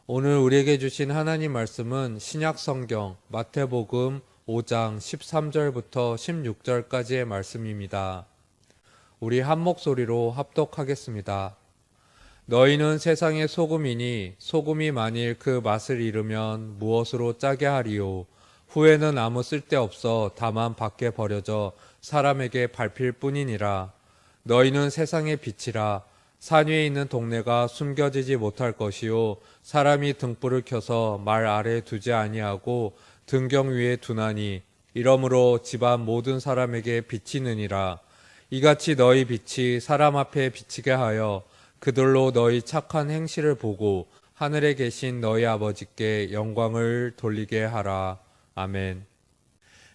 오늘 우리에게 주신 하나님 말씀은 신약 성경 마태복음 5장 13절부터 16절까지의 말씀입니다. 우리 한 목소리로 합독하겠습니다. 너희는 세상의 소금이니 소금이 만일 그 맛을 잃으면 무엇으로 짜게 하리요? 후에는 아무 쓸데없어 다만 밖에 버려져 사람에게 밟힐 뿐이니라. 너희는 세상의 빛이라. 산 위에 있는 동네가 숨겨지지 못할 것이요 사람이 등불을 켜서 말 아래에 두지 아니하고 등경 위에 두나니 이러므로 집안 모든 사람에게 비치느니라. 이같이 너희 빛이 사람 앞에 비치게 하여 그들로 너희 착한 행실을 보고 하늘에 계신 너희 아버지께 영광을 돌리게 하라. 아멘.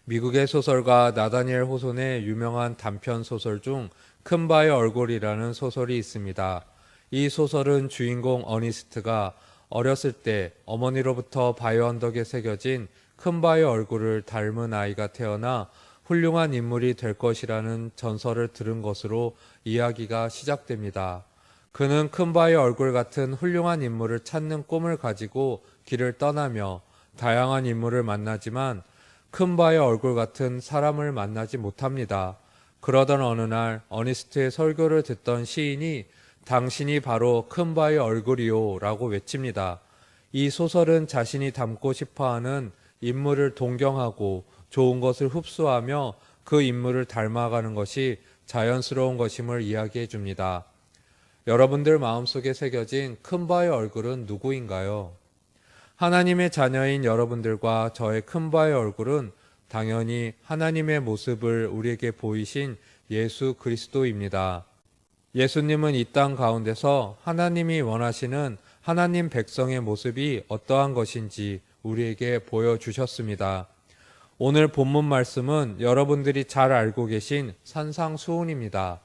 미국의 소설가 나다니엘 호손의 유명한 단편 소설 중 큰바의 얼굴이라는 소설이 있습니다. 이 소설은 주인공 어니스트가 어렸을 때 어머니로부터 바위 언덕에 새겨진 큰바의 얼굴을 닮은 아이가 태어나 훌륭한 인물이 될 것이라는 전설을 들은 것으로 이야기가 시작됩니다. 그는 큰바의 얼굴 같은 훌륭한 인물을 찾는 꿈을 가지고 길을 떠나며 다양한 인물을 만나지만 큰바의 얼굴 같은 사람을 만나지 못합니다. 그러던 어느 날 어니스트의 설교를 듣던 시인이 당신이 바로 큰바의 얼굴이요 라고 외칩니다. 이 소설은 자신이 닮고 싶어하는 인물을 동경하고 좋은 것을 흡수하며 그 인물을 닮아가는 것이 자연스러운 것임을 이야기해 줍니다. 여러분들 마음속에 새겨진 큰바의 얼굴은 누구인가요? 하나님의 자녀인 여러분들과 저의 큰바의 얼굴은 당연히 하나님의 모습을 우리에게 보이신 예수 그리스도입니다. 예수님은 이 땅 가운데서 하나님이 원하시는 하나님 백성의 모습이 어떠한 것인지 우리에게 보여주셨습니다. 오늘 본문 말씀은 여러분들이 잘 알고 계신 산상수훈입니다.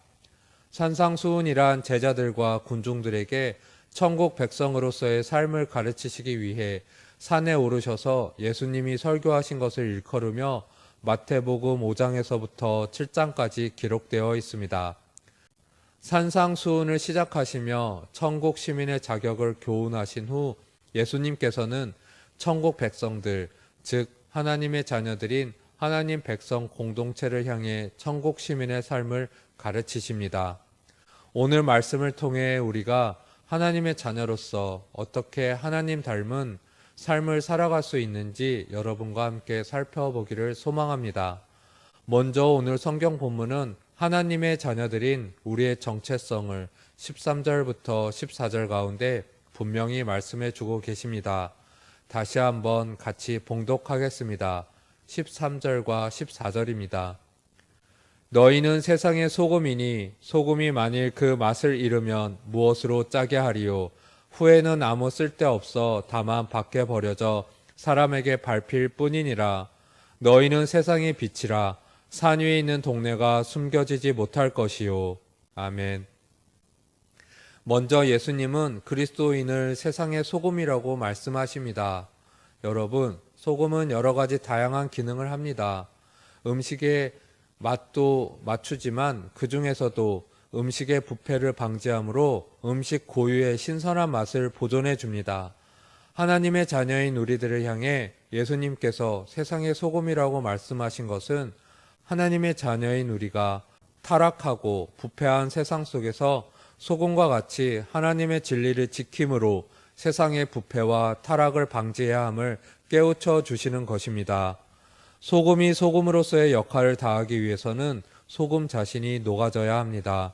산상수훈이란 제자들과 군중들에게 천국 백성으로서의 삶을 가르치시기 위해 산에 오르셔서 예수님이 설교하신 것을 일컬으며 마태복음 5장에서부터 7장까지 기록되어 있습니다. 산상수훈을 시작하시며 천국 시민의 자격을 교훈하신 후 예수님께서는 천국 백성들, 즉 하나님의 자녀들인 하나님 백성 공동체를 향해 천국 시민의 삶을 가르치십니다. 오늘 말씀을 통해 우리가 하나님의 자녀로서 어떻게 하나님 닮은 삶을 살아갈 수 있는지 여러분과 함께 살펴보기를 소망합니다. 먼저 오늘 성경 본문은 하나님의 자녀들인 우리의 정체성을 13절부터 14절 가운데 분명히 말씀해 주고 계십니다. 다시 한번 같이 봉독하겠습니다. 13절과 14절입니다. 너희는 세상의 소금이니 소금이 만일 그 맛을 잃으면 무엇으로 짜게 하리요? 후에는 아무 쓸데없어 다만 밖에 버려져 사람에게 밟힐 뿐이니라. 너희는 세상의 빛이라. 산 위에 있는 동네가 숨겨지지 못할 것이요. 아멘. 먼저 예수님은 그리스도인을 세상의 소금이라고 말씀하십니다. 여러분, 소금은 여러 가지 다양한 기능을 합니다. 음식의 맛도 맞추지만 그 중에서도 음식의 부패를 방지하므로 음식 고유의 신선한 맛을 보존해 줍니다. 하나님의 자녀인 우리들을 향해 예수님께서 세상의 소금이라고 말씀하신 것은 하나님의 자녀인 우리가 타락하고 부패한 세상 속에서 소금과 같이 하나님의 진리를 지킴으로 세상의 부패와 타락을 방지해야 함을 깨우쳐 주시는 것입니다. 소금이 소금으로서의 역할을 다하기 위해서는 소금 자신이 녹아져야 합니다.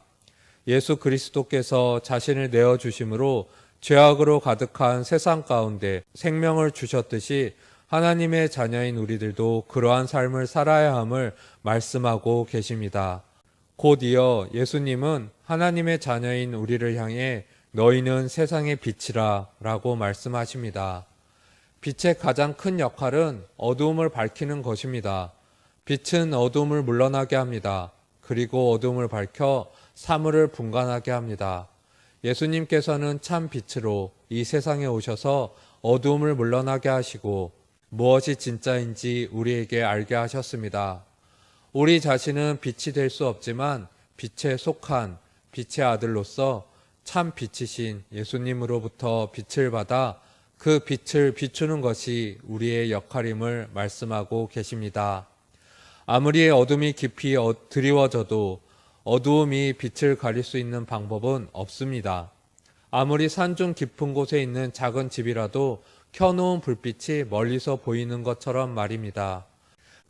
예수 그리스도께서 자신을 내어주심으로 죄악으로 가득한 세상 가운데 생명을 주셨듯이 하나님의 자녀인 우리들도 그러한 삶을 살아야 함을 말씀하고 계십니다. 곧 이어 예수님은 하나님의 자녀인 우리를 향해 너희는 세상의 빛이라 라고 말씀하십니다. 빛의 가장 큰 역할은 어두움을 밝히는 것입니다. 빛은 어두움을 물러나게 합니다. 그리고 어두움을 밝혀 사물을 분간하게 합니다. 예수님께서는 참 빛으로 이 세상에 오셔서 어두움을 물러나게 하시고 무엇이 진짜인지 우리에게 알게 하셨습니다. 우리 자신은 빛이 될 수 없지만 빛에 속한 빛의 아들로서 참 빛이신 예수님으로부터 빛을 받아 그 빛을 비추는 것이 우리의 역할임을 말씀하고 계십니다. 아무리 어둠이 깊이 드리워져도 어두움이 빛을 가릴 수 있는 방법은 없습니다. 아무리 산중 깊은 곳에 있는 작은 집이라도 켜놓은 불빛이 멀리서 보이는 것처럼 말입니다.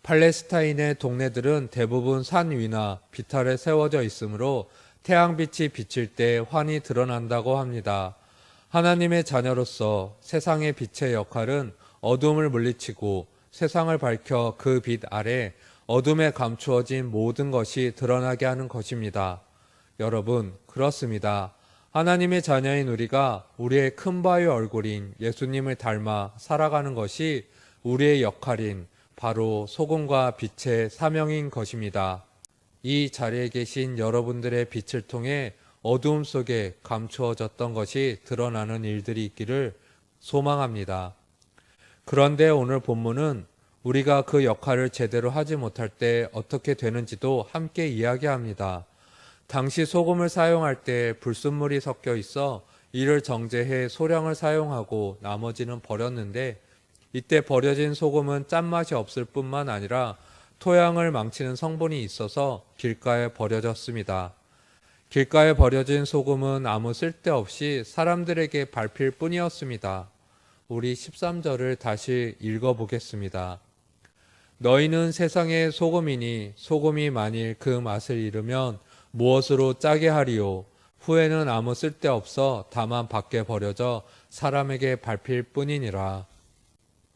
팔레스타인의 동네들은 대부분 산 위나 빛 아래 세워져 있으므로 태양빛이 비칠 때 환히 드러난다고 합니다. 하나님의 자녀로서 세상의 빛의 역할은 어둠을 물리치고 세상을 밝혀 그 빛 아래 어둠에 감추어진 모든 것이 드러나게 하는 것입니다. 여러분, 그렇습니다. 하나님의 자녀인 우리가 우리의 큰바의 얼굴인 예수님을 닮아 살아가는 것이 우리의 역할인 바로 소금과 빛의 사명인 것입니다. 이 자리에 계신 여러분들의 빛을 통해 어두움 속에 감추어졌던 것이 드러나는 일들이 있기를 소망합니다. 그런데 오늘 본문은 우리가 그 역할을 제대로 하지 못할 때 어떻게 되는지도 함께 이야기합니다. 당시 소금을 사용할 때 불순물이 섞여 있어 이를 정제해 소량을 사용하고 나머지는 버렸는데 이때 버려진 소금은 짠맛이 없을 뿐만 아니라 토양을 망치는 성분이 있어서 길가에 버려졌습니다. 길가에 버려진 소금은 아무 쓸데없이 사람들에게 밟힐 뿐이었습니다. 우리 13절을 다시 읽어보겠습니다. 너희는 세상의 소금이니 소금이 만일 그 맛을 잃으면 무엇으로 짜게 하리요? 후에는 아무 쓸데없어 다만 밖에 버려져 사람에게 밟힐 뿐이니라.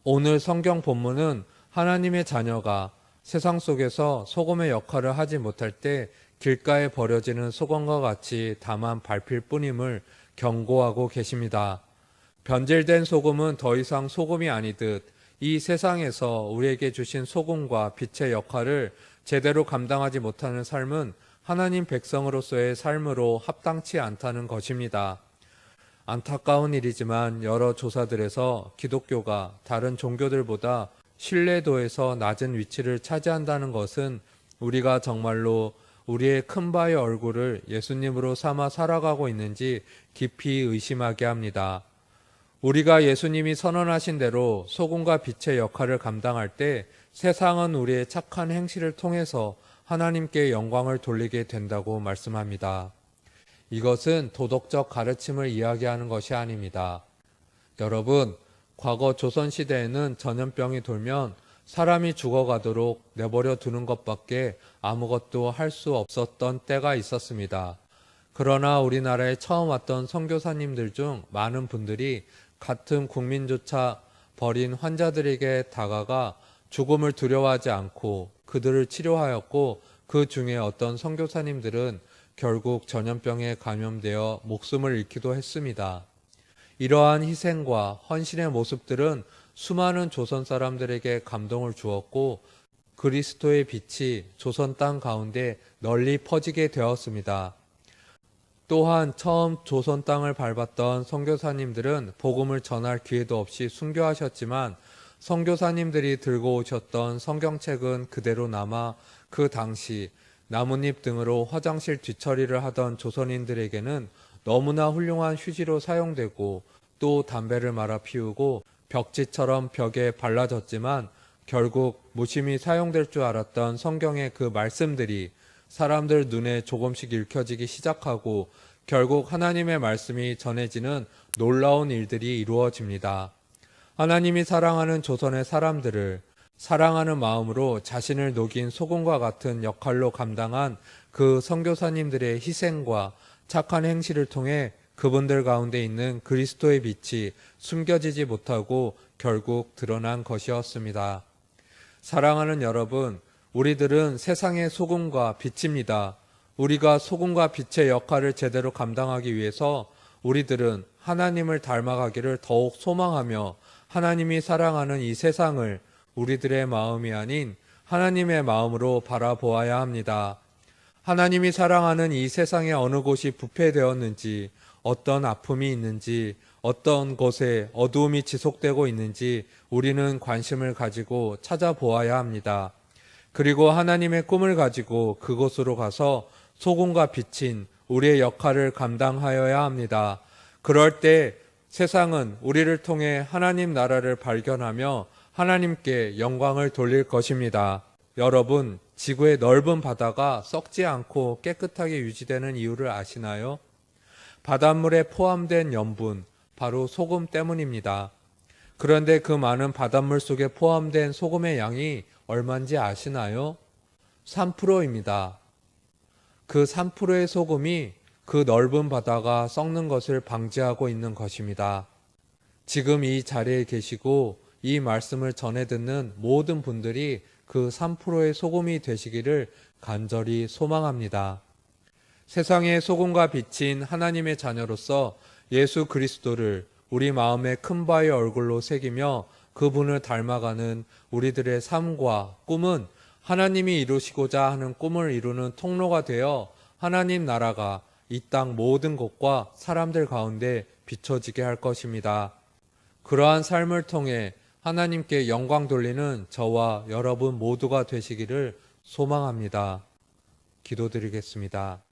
오늘 성경 본문은 하나님의 자녀가 세상 속에서 소금의 역할을 하지 못할 때 길가에 버려지는 소금과 같이 다만 밟힐 뿐임을 경고하고 계십니다. 변질된 소금은 더 이상 소금이 아니듯 이 세상에서 우리에게 주신 소금과 빛의 역할을 제대로 감당하지 못하는 삶은 하나님 백성으로서의 삶으로 합당치 않다는 것입니다. 안타까운 일이지만 여러 조사들에서 기독교가 다른 종교들보다 신뢰도에서 낮은 위치를 차지한다는 것은 우리가 정말로 우리의 큰바의 얼굴을 예수님으로 삼아 살아가고 있는지 깊이 의심하게 합니다. 우리가 예수님이 선언하신 대로 소금과 빛의 역할을 감당할 때 세상은 우리의 착한 행실을 통해서 하나님께 영광을 돌리게 된다고 말씀합니다. 이것은 도덕적 가르침을 이야기하는 것이 아닙니다. 여러분, 과거 조선시대에는 전염병이 돌면 사람이 죽어가도록 내버려 두는 것밖에 아무것도 할 수 없었던 때가 있었습니다. 그러나 우리나라에 처음 왔던 선교사님들 중 많은 분들이 같은 국민조차 버린 환자들에게 다가가 죽음을 두려워하지 않고 그들을 치료하였고 그 중에 어떤 선교사님들은 결국 전염병에 감염되어 목숨을 잃기도 했습니다. 이러한 희생과 헌신의 모습들은 수많은 조선 사람들에게 감동을 주었고 그리스도의 빛이 조선 땅 가운데 널리 퍼지게 되었습니다. 또한 처음 조선 땅을 밟았던 선교사님들은 복음을 전할 기회도 없이 순교하셨지만 선교사님들이 들고 오셨던 성경책은 그대로 남아 그 당시 나뭇잎 등으로 화장실 뒤처리를 하던 조선인들에게는 너무나 훌륭한 휴지로 사용되고 또 담배를 말아 피우고 벽지처럼 벽에 발라졌지만 결국 무심히 사용될 줄 알았던 성경의 그 말씀들이 사람들 눈에 조금씩 읽혀지기 시작하고 결국 하나님의 말씀이 전해지는 놀라운 일들이 이루어집니다. 하나님이 사랑하는 조선의 사람들을 사랑하는 마음으로 자신을 녹인 소금과 같은 역할로 감당한 그 선교사님들의 희생과 착한 행실을 통해 그분들 가운데 있는 그리스도의 빛이 숨겨지지 못하고 결국 드러난 것이었습니다. 사랑하는 여러분, 우리들은 세상의 소금과 빛입니다. 우리가 소금과 빛의 역할을 제대로 감당하기 위해서 우리들은 하나님을 닮아가기를 더욱 소망하며 하나님이 사랑하는 이 세상을 우리들의 마음이 아닌 하나님의 마음으로 바라보아야 합니다. 하나님이 사랑하는 이 세상의 어느 곳이 부패되었는지, 어떤 아픔이 있는지, 어떤 곳에 어두움이 지속되고 있는지 우리는 관심을 가지고 찾아보아야 합니다. 그리고 하나님의 꿈을 가지고 그곳으로 가서 소금과 빛인 우리의 역할을 감당하여야 합니다. 그럴 때 세상은 우리를 통해 하나님 나라를 발견하며 하나님께 영광을 돌릴 것입니다. 여러분, 지구의 넓은 바다가 썩지 않고 깨끗하게 유지되는 이유를 아시나요? 바닷물에 포함된 염분, 바로 소금 때문입니다. 그런데 그 많은 바닷물 속에 포함된 소금의 양이 얼마인지 아시나요? 3%입니다. 그 3%의 소금이 그 넓은 바다가 썩는 것을 방지하고 있는 것입니다. 지금 이 자리에 계시고 이 말씀을 전해 듣는 모든 분들이 그 3%의 소금이 되시기를 간절히 소망합니다. 세상의 소금과 빛인 하나님의 자녀로서 예수 그리스도를 우리 마음의 큰 바의 얼굴로 새기며 그분을 닮아가는 우리들의 삶과 꿈은 하나님이 이루시고자 하는 꿈을 이루는 통로가 되어 하나님 나라가 이 땅 모든 곳과 사람들 가운데 비춰지게 할 것입니다. 그러한 삶을 통해 하나님께 영광 돌리는 저와 여러분 모두가 되시기를 소망합니다. 기도드리겠습니다.